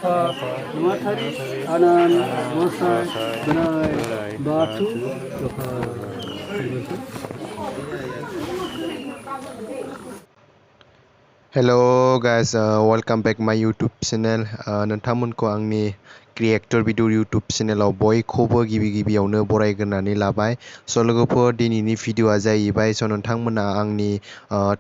Haba, Nuathari, Anan, Mosai, Benai, Batu, Hello guys, welcome back my YouTube channel. नोंथांमोनखौ आंनि CreatorBidur YouTube चेनेलाव बयखौबो गिबियावनो बरायग्रोनानै लाबाय। स' लोगोफोर दिनैनि भिडिअआ जाहैबाय स' नोंथांमोना आंनि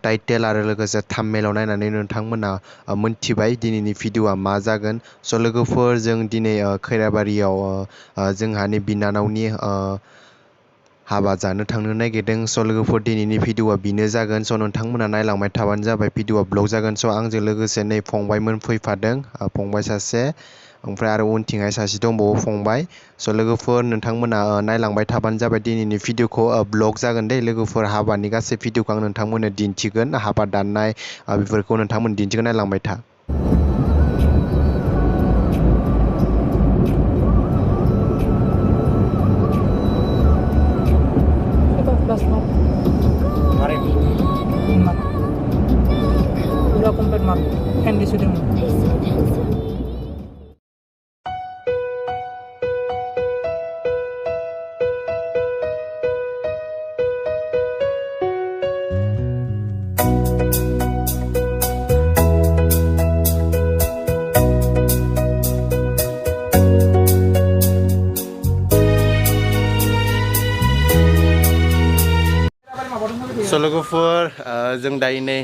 टाइटेल आरो लोगोसे थाम्बनेइलाव नायनानै नोंथांमोना मोनथिबाय दिनैनि भिडिअआ मा जागोन। स' लोगोफोर जों दिनै खैराबारियाव जोंहानि बिनानावनि हाबा जानो थांनो नागिरदों। स' लोगोफोर दिनैनि भिडिअआ बेनो जागोन। स' नोंथांमोना नायलांबाय थाबानो जाबाय, भिडिअआ ब्लग जागोन। स' आंजों लोगोसे नै फंबायमोन फैफादों, फंबाय सासे, ओमफ्राय आरो उनथिंहाय सासे दंबावो फंबाय। स' लोगोफोर नोंथांमोना नायलांबाय थाबानो जाबाय दिनैनि भिडिअखौ। ब्लग जागोन दे लोगोफोर, हाबानि गासै भिडिअखौ आं नोंथांमोननो दिन्थिगोन, हाबा दाननाय बेफोरखौ नोंथांमोन दिन्थिगोन, नायलांबाय था। Udah komplit mat, handy sudah. स' लोगोफोर जों दायो नै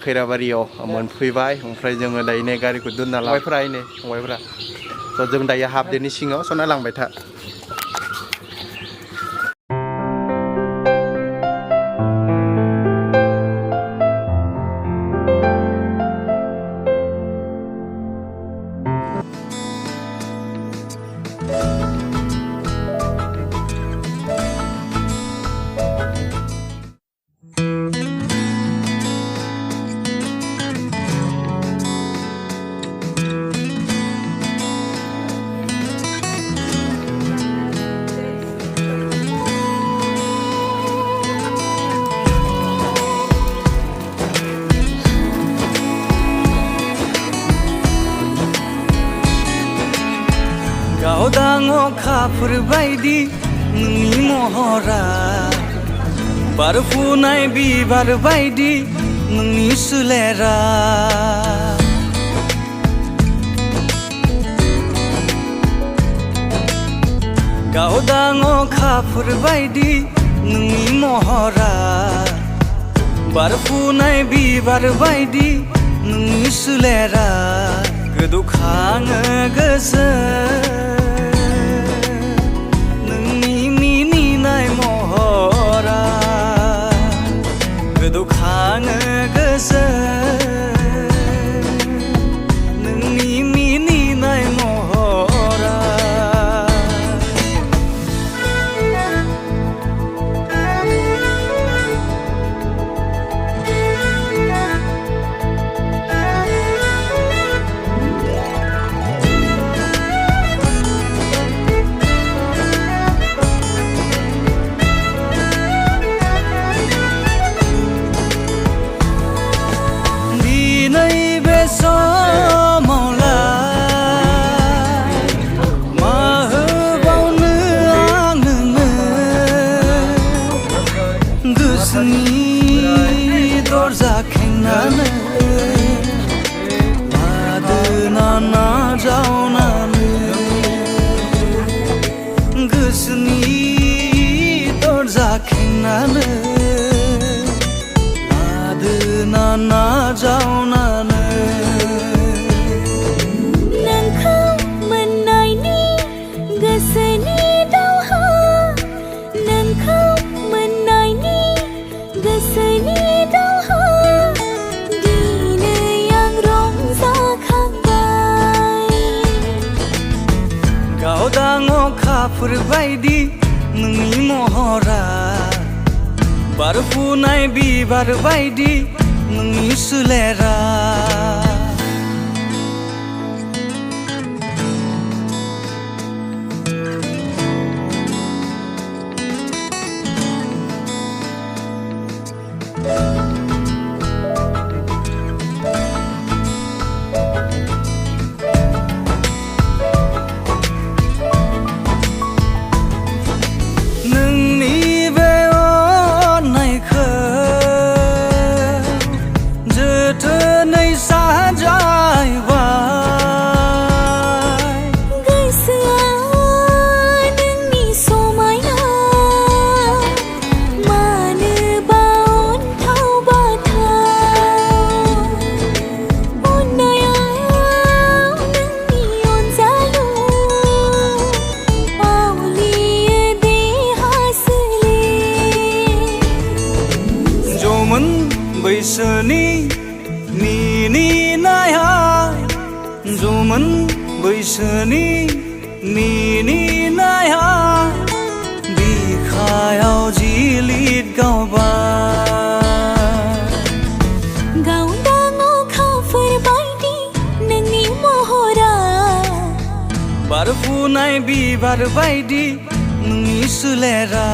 खैराबारियाव मोनफैबाय, ओमफ्राय जोङो दायो नै गारिखौ दोनना फंबायफोरा स' जों दायो हाबदेनि सिङाव, स' नायलांबाय था। गावदां अखाफोर बायदि नोंनि महरा, बारफुनाय बिबार बायदि नोंनि सोलेरा, गावदां अखाफोर बायदि नोंनि महरा, बारफुनाय बिबार बायदि नोंनि सोलेरा, गोदौखाङो गोसो नोंनि मिनिनाय महरा, गोदौखाङो गोसो नोंनि मिनिनाय महरा। अखाफोर बायदि नोंनि महरा, बारफुनाय बिबार बायदि नोंनि सोलेरा, बैसोनि मिनिनायाव जमोन बैसोनि मिनिनायाव बिखायाव जिलिद गावबाय गावदां अखाफोर बायदि नोंनि महरा बारफुनाय बिबार बायदि नोंनि सोलेरा